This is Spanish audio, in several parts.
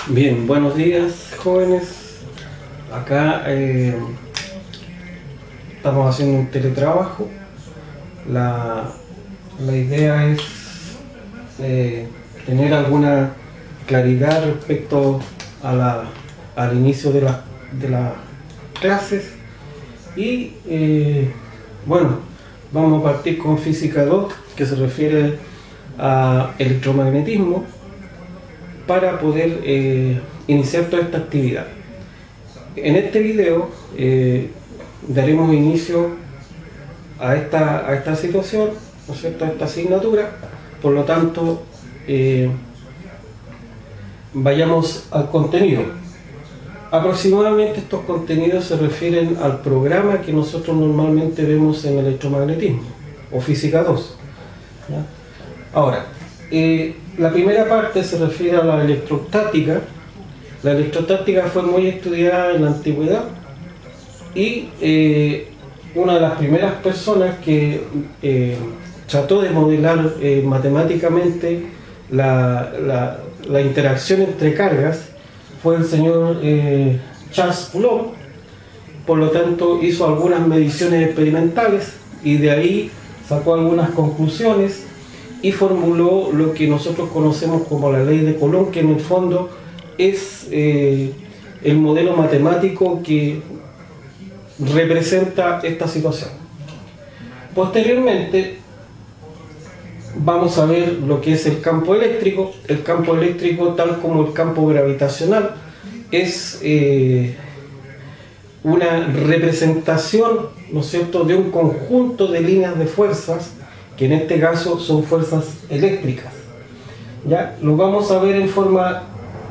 Bien, buenos días jóvenes. Acá estamos haciendo un teletrabajo. La idea es tener alguna claridad respecto al inicio de las clases y bueno, vamos a partir con física 2, que se refiere a electromagnetismo, para poder iniciar toda esta actividad. En este video daremos inicio a esta situación, ¿no es cierto?, a esta asignatura. Por lo tanto, vayamos al contenido. Aproximadamente estos contenidos se refieren al programa que nosotros normalmente vemos en electromagnetismo o física 2, ¿ya? Ahora, la primera parte se refiere a la electrostática. La electrostática fue muy estudiada en la antigüedad y una de las primeras personas que trató de modelar matemáticamente la interacción entre cargas fue el señor Charles Coulomb. Por lo tanto, hizo algunas mediciones experimentales y de ahí sacó algunas conclusiones y formuló lo que nosotros conocemos como la ley de Coulomb, que en el fondo es el modelo matemático que representa esta situación. Posteriormente vamos a ver lo que es el campo eléctrico. El campo eléctrico, tal como el campo gravitacional, es una representación, ¿no es cierto?, de un conjunto de líneas de fuerzas, que en este caso son fuerzas eléctricas. Ya lo vamos a ver en forma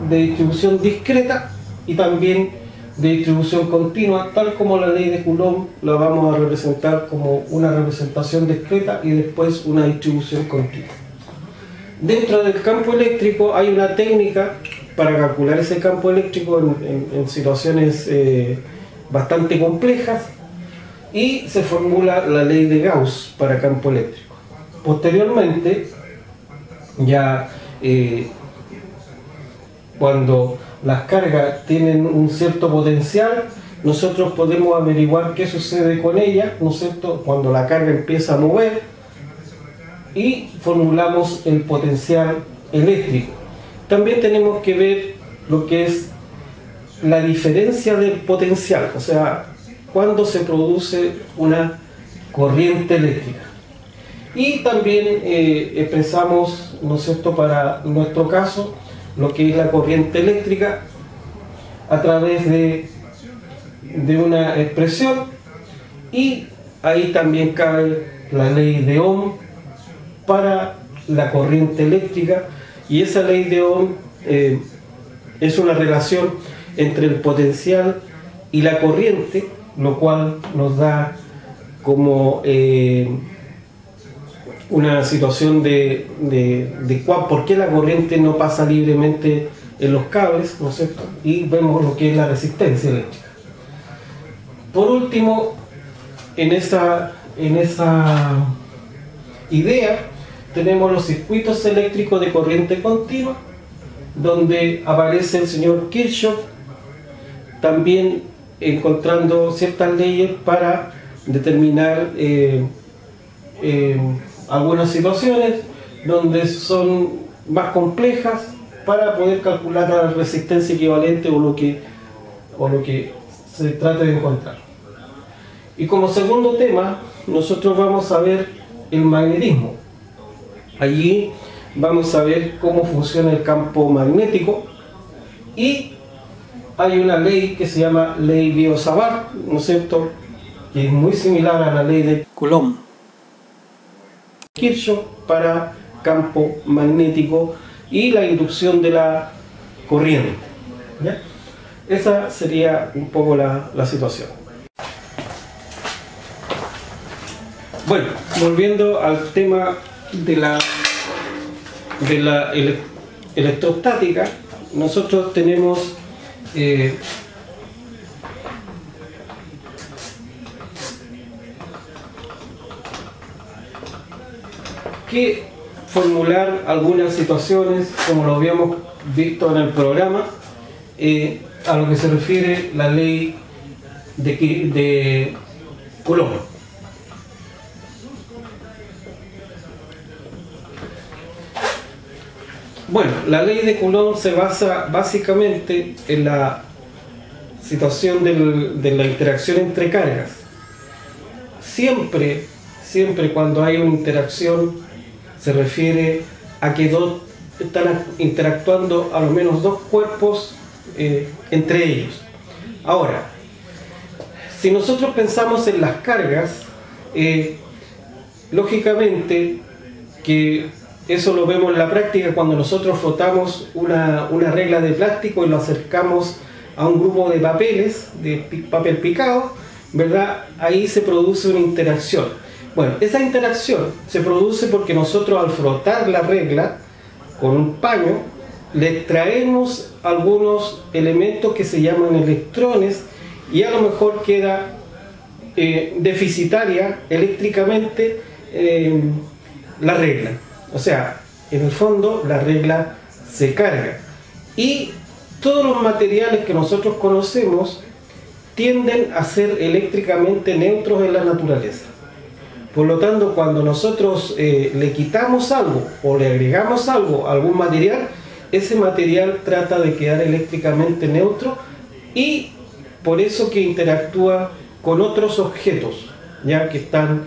de distribución discreta y también de distribución continua, tal como la ley de Coulomb la vamos a representar como una representación discreta y después una distribución continua. Dentro del campo eléctrico hay una técnica para calcular ese campo eléctrico en situaciones bastante complejas, y se formula la ley de Gauss para campo eléctrico. Posteriormente, ya cuando las cargas tienen un cierto potencial, nosotros podemos averiguar qué sucede con ella, ¿no es cierto?, cuando la carga empieza a mover, y formulamos el potencial eléctrico. También tenemos que ver lo que es la diferencia del potencial, o sea, cuando se produce una corriente eléctrica. Y también expresamos, ¿no es cierto?, para nuestro caso, lo que es la corriente eléctrica a través de una expresión, y ahí también cabe la ley de Ohm para la corriente eléctrica, y esa ley de Ohm es una relación entre el potencial y la corriente, lo cual nos da como una situación de por qué la corriente no pasa libremente en los cables, ¿no es cierto?, y vemos lo que es la resistencia eléctrica. Por último, en esa idea tenemos los circuitos eléctricos de corriente continua, donde aparece el señor Kirchhoff, también encontrando ciertas leyes para determinar algunas situaciones donde son más complejas, para poder calcular la resistencia equivalente o lo que se trata de encontrar. Y como segundo tema, nosotros vamos a ver el magnetismo. Allí vamos a ver cómo funciona el campo magnético, y hay una ley que se llama ley Biot-Savart, ¿no es cierto?, que es muy similar a la ley de Coulomb. Kirchhoff para campo magnético y la inducción de la corriente, ¿ya? Esa sería un poco la situación. Bueno, volviendo al tema de la electrostática, nosotros tenemos que formular algunas situaciones, como lo habíamos visto en el programa, a lo que se refiere la ley de Coulomb. Bueno, la ley de Coulomb se basa básicamente en la situación de la interacción entre cargas. Siempre cuando hay una interacción se refiere a que están interactuando a lo menos dos cuerpos entre ellos. Ahora, si nosotros pensamos en las cargas, lógicamente que eso lo vemos en la práctica cuando nosotros frotamos una regla de plástico y lo acercamos a un grupo de papeles, de papel picado, ¿verdad? Ahí se produce una interacción. Bueno, esa interacción se produce porque nosotros al frotar la regla con un paño le extraemos algunos elementos que se llaman electrones y a lo mejor queda deficitaria eléctricamente la regla. O sea, en el fondo la regla se carga. Y todos los materiales que nosotros conocemos tienden a ser eléctricamente neutros en la naturaleza. Por lo tanto, cuando nosotros le quitamos algo o le agregamos algo a algún material, ese material trata de quedar eléctricamente neutro y por eso que interactúa con otros objetos, ya que están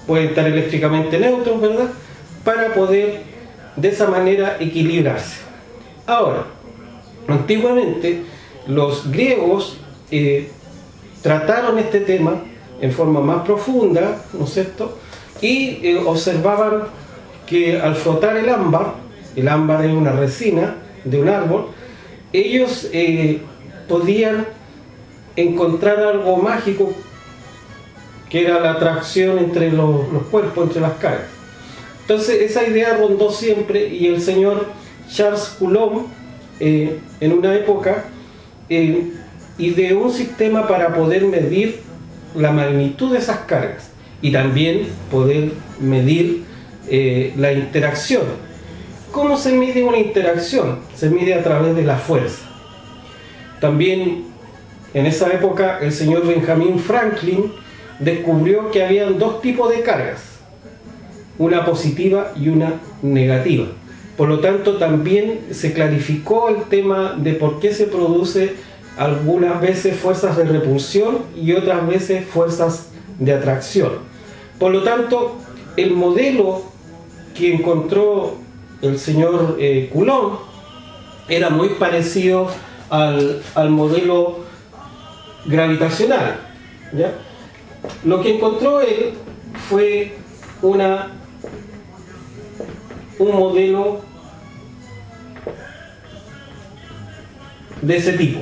pueden estar eléctricamente neutros, ¿verdad? Para poder de esa manera equilibrarse. Ahora, antiguamente los griegos trataron este tema en forma más profunda, ¿no es cierto? Y observaban que al frotar el ámbar es una resina de un árbol, ellos podían encontrar algo mágico que era la atracción entre los cuerpos, entre las cargas. Entonces esa idea rondó siempre y el señor Charles Coulomb en una época ideó un sistema para poder medir la magnitud de esas cargas y también poder medir la interacción. ¿Cómo se mide una interacción? Se mide a través de la fuerza. También en esa época el señor Benjamin Franklin descubrió que habían dos tipos de cargas, una positiva y una negativa. Por lo tanto, también se clarificó el tema de por qué se produce algunas veces fuerzas de repulsión y otras veces fuerzas de atracción. Por lo tanto, el modelo que encontró el señor Coulomb era muy parecido al modelo gravitacional, ¿ya? Lo que encontró él fue un modelo de ese tipo.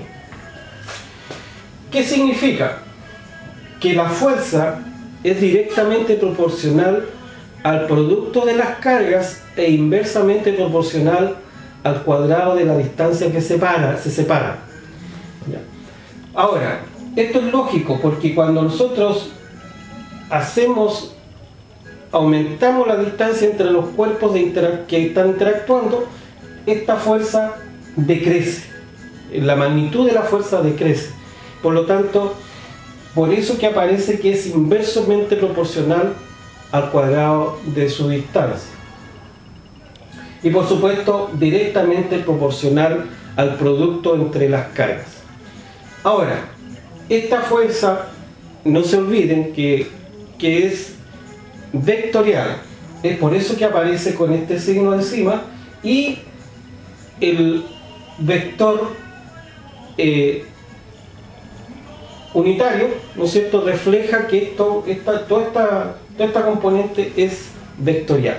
¿Qué significa? Que la fuerza es directamente proporcional al producto de las cargas e inversamente proporcional al cuadrado de la distancia que se separa. ¿Ya? Ahora, esto es lógico porque cuando nosotros aumentamos la distancia entre los cuerpos que están interactuando, esta fuerza decrece, la magnitud de la fuerza decrece. Por lo tanto, por eso que aparece que es inversamente proporcional al cuadrado de su distancia. Y por supuesto, directamente proporcional al producto entre las cargas. Ahora, esta fuerza, no se olviden que es vectorial. Es por eso que aparece con este signo encima y el vector unitario, ¿no es cierto?, refleja que toda esta componente es vectorial.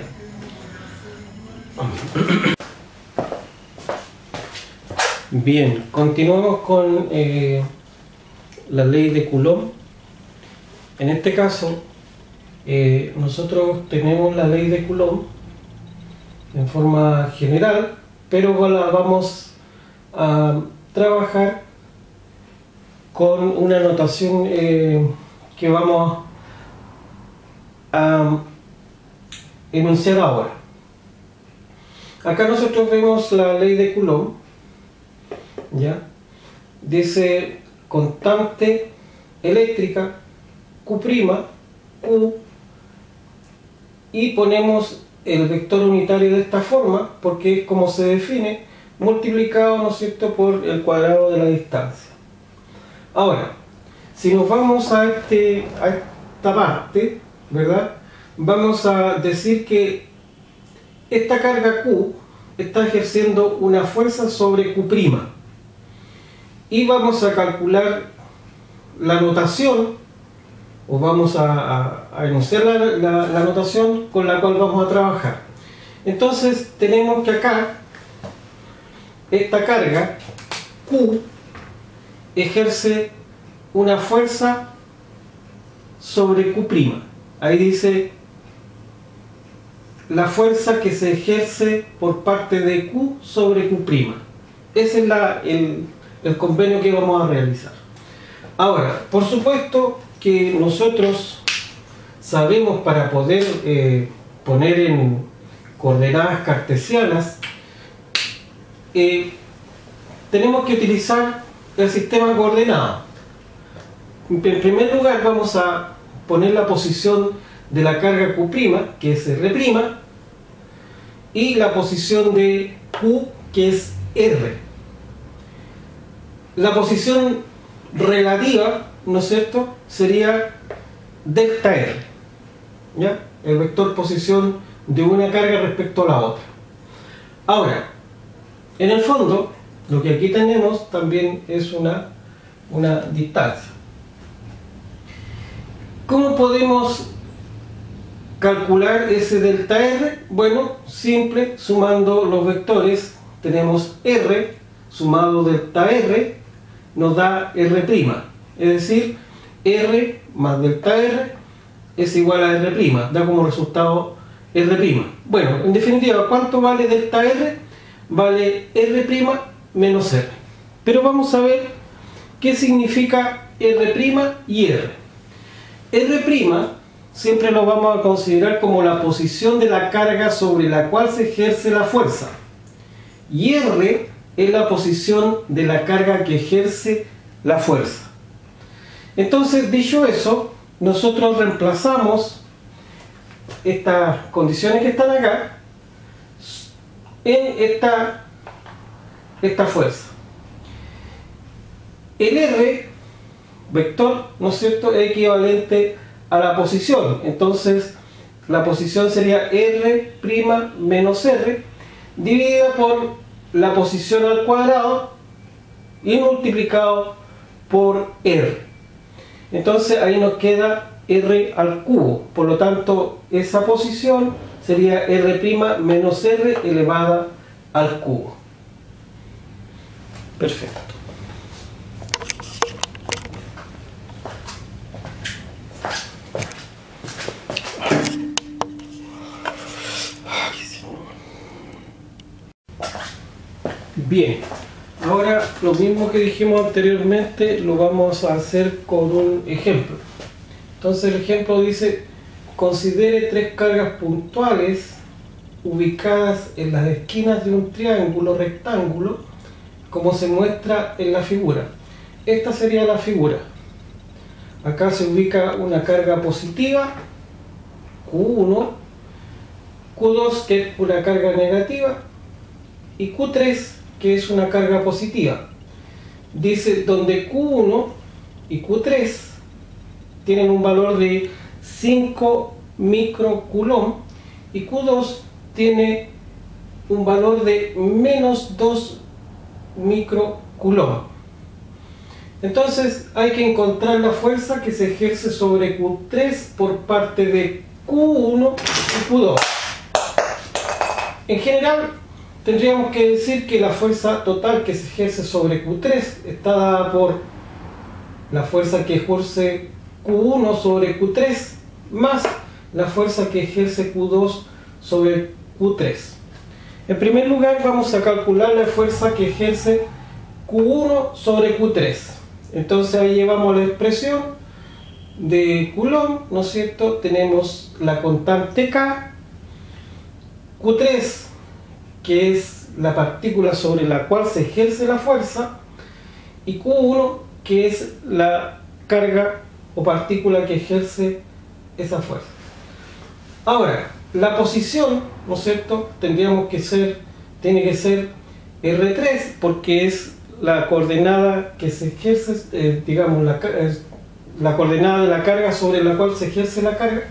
Bien, continuamos con la ley de Coulomb. En este caso, nosotros tenemos la ley de Coulomb en forma general, pero la vamos a trabajar con una notación que vamos a enunciar ahora. Acá nosotros vemos la ley de Coulomb ¿ya? Dice constante eléctrica Q', Q, y ponemos el vector unitario de esta forma, porque es como se define, multiplicado, ¿no es cierto?, por el cuadrado de la distancia. Ahora, si nos vamos a esta parte, ¿verdad?, vamos a decir que esta carga Q está ejerciendo una fuerza sobre Q', y vamos a calcular la notación, o vamos a enunciar la notación con la cual vamos a trabajar. Entonces tenemos que acá esta carga Q ejerce una fuerza sobre Q'. Ahí dice la fuerza que se ejerce por parte de Q sobre Q'. Ese es el convenio que vamos a realizar. Ahora, por supuesto que nosotros sabemos, para poder poner en coordenadas cartesianas, tenemos que utilizar el sistema de coordenadas. En primer lugar vamos a poner la posición de la carga Q', que es R', y la posición de Q, que es R. La posición relativa, ¿no es cierto?, sería delta R, ¿ya?, el vector posición de una carga respecto a la otra. Ahora, en el fondo, lo que aquí tenemos también es una distancia. ¿Cómo podemos calcular ese delta R? Bueno, simple, sumando los vectores. Tenemos R sumado delta R nos da R', es decir, R más delta R es igual a R', da como resultado R'. Bueno, en definitiva, ¿cuánto vale delta R? Vale R' menos R. Pero vamos a ver qué significa R' y R. R' siempre lo vamos a considerar como la posición de la carga sobre la cual se ejerce la fuerza. Y R es la posición de la carga que ejerce la fuerza. Entonces, dicho eso, nosotros reemplazamos estas condiciones que están acá en esta fuerza. El R, vector, ¿no es cierto?, es equivalente a la posición. Entonces, la posición sería R' menos R, dividida por la posición al cuadrado y multiplicado por R. Entonces, ahí nos queda R al cubo. Por lo tanto, esa posición sería R' menos R elevada al cubo. Perfecto. Bien, ahora lo mismo que dijimos anteriormente lo vamos a hacer con un ejemplo. Entonces el ejemplo dice: considere tres cargas puntuales ubicadas en las esquinas de un triángulo rectángulo, como se muestra en la figura. Esta sería la figura. Acá se ubica una carga positiva, Q1, Q2, que es una carga negativa, y Q3, que es una carga positiva. Dice donde Q1 y Q3 tienen un valor de 5 microcoulomb y Q2 tiene un valor de menos 2 microcoulomb. Entonces hay que encontrar la fuerza que se ejerce sobre Q3 por parte de Q1 y Q2. En general, tendríamos que decir que la fuerza total que se ejerce sobre Q3 está dada por la fuerza que ejerce Q1 sobre Q3 más la fuerza que ejerce Q2 sobre Q3. En primer lugar, vamos a calcular la fuerza que ejerce Q1 sobre Q3. Entonces ahí llevamos la expresión de Coulomb, ¿no es cierto? Tenemos la constante K, Q3, que es la partícula sobre la cual se ejerce la fuerza, y Q1, que es la carga o partícula que ejerce esa fuerza. Ahora, la posición, ¿no es cierto?, tiene que ser R3, porque es la coordenada que se ejerce, digamos, la coordenada de la carga sobre la cual se ejerce la carga,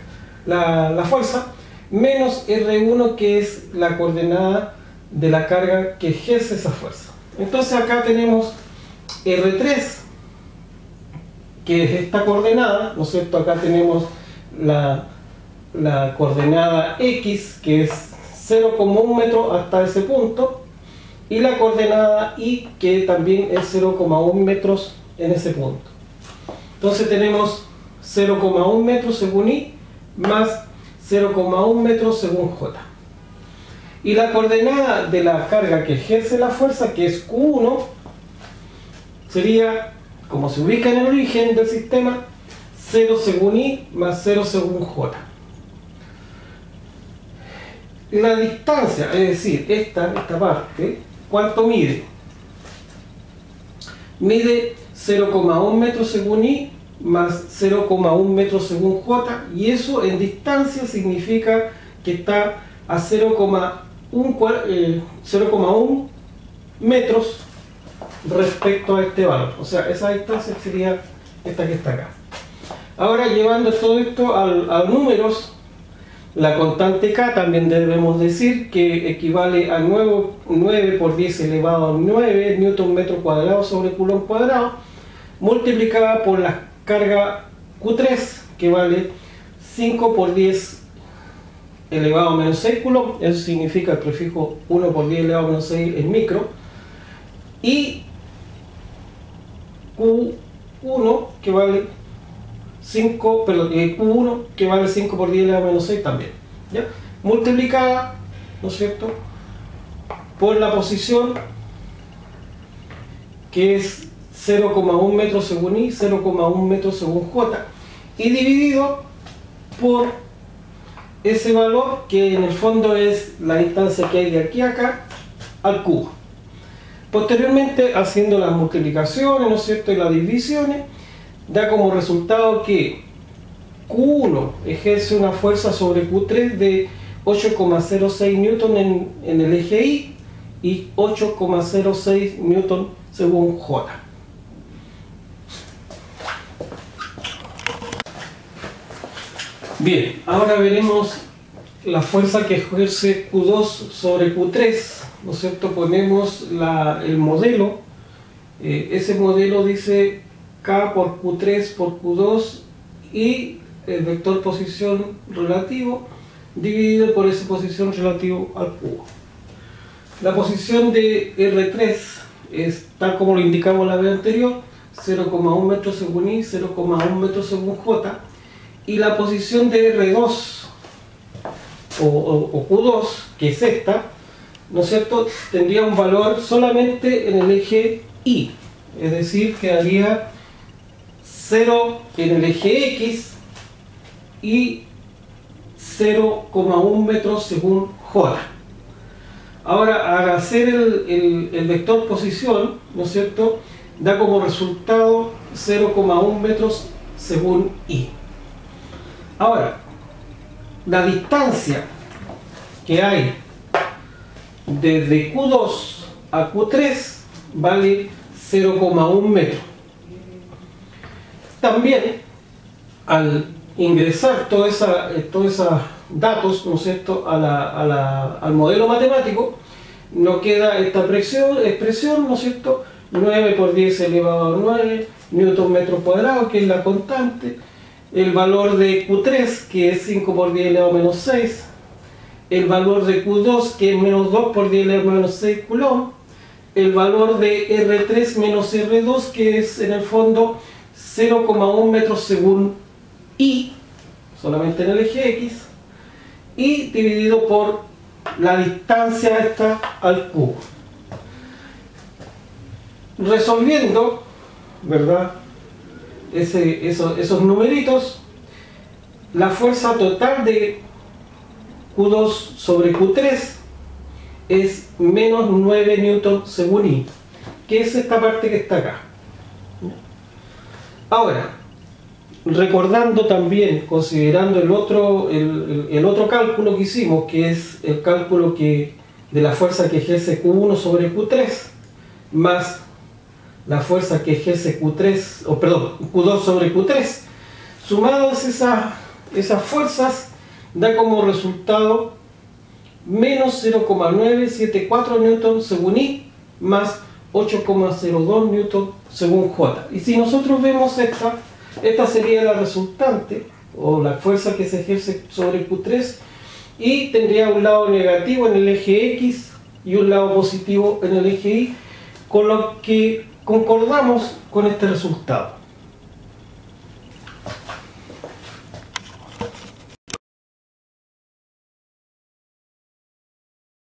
la fuerza, menos R1, que es la coordenada de la carga que ejerce esa fuerza. Entonces acá tenemos R3, que es esta coordenada, ¿no es cierto? Acá tenemos la coordenada X, que es 0,1 metro hasta ese punto, y la coordenada Y, que también es 0,1 metros en ese punto. Entonces tenemos 0,1 metros según Y más 0,1 metros según J. Y la coordenada de la carga que ejerce la fuerza, que es Q1, sería, como se ubica en el origen del sistema, 0 según Y más 0 según J. La distancia, es decir, esta parte, ¿cuánto mide? Mide 0,1 metros según Y más 0,1 metros según J, y eso en distancia significa que está a 0,1 metros respecto a este valor. O sea, esa distancia sería esta que está acá. Ahora, llevando todo esto a números, la constante K también debemos decir que equivale a 9 por 10 elevado a 9 newton metro cuadrado sobre coulomb cuadrado, multiplicada por la carga Q3, que vale 5 por 10 elevado a menos 6 coulomb. Eso significa el prefijo 1 por 10 elevado a menos 6 en micro, y Q1 que vale 5 por 10 elevado a menos 6 también, ¿ya? Multiplicada, ¿no es cierto?, por la posición, que es 0,1 metros según Y, 0,1 metros según J, y dividido por ese valor, que en el fondo es la distancia que hay de aquí a acá al cubo. Posteriormente, haciendo las multiplicaciones, ¿no es cierto?, y las divisiones, da como resultado que Q1 ejerce una fuerza sobre Q3 de 8,06 newton en el eje y 8,06 newton según J. Bien, ahora veremos la fuerza que ejerce Q2 sobre Q3, ¿no es cierto? Ponemos el modelo, ese modelo dice K por Q3 por Q2 y el vector posición relativo dividido por esa posición relativo al cubo. La posición de R3 es tal como lo indicamos la vez anterior, 0,1 metros según Y, 0,1 metros según J, y la posición de R2 o Q2, que es esta, ¿no es cierto?, tendría un valor solamente en el eje Y, es decir, quedaría 0 en el eje X y 0,1 metros según J. Ahora, al hacer el vector posición, ¿no es cierto?, da como resultado 0,1 metros según Y. Ahora, la distancia que hay desde Q2 a Q3 vale 0,1 metro. También, al ingresar todos esos datos, ¿no es cierto?, al modelo matemático, nos queda esta expresión, ¿no es cierto?, 9 por 10 elevado a 9 newton metro cuadrado, que es la constante, el valor de Q3, que es 5 por 10 elevado a menos 6, el valor de Q2, que es menos 2 por 10 elevado a menos 6 coulomb, el valor de R3 menos R2, que es en el fondo 0,1 metros según Y, solamente en el eje X, y dividido por la distancia esta al cubo. Resolviendo, ¿verdad?, esos numeritos, la fuerza total de Q2 sobre Q3 es menos 9 newton según Y, que es esta parte que está acá. Ahora, recordando también, considerando el otro cálculo que hicimos, que es el cálculo de la fuerza que ejerce Q1 sobre Q3, más la fuerza que ejerce Q2 sobre Q3, sumadas esas fuerzas, da como resultado menos 0,974 newton según I, más 8,02 newton según J. Y si nosotros vemos esta sería la resultante, o la fuerza que se ejerce sobre Q3, y tendría un lado negativo en el eje X y un lado positivo en el eje Y, con lo que concordamos con este resultado.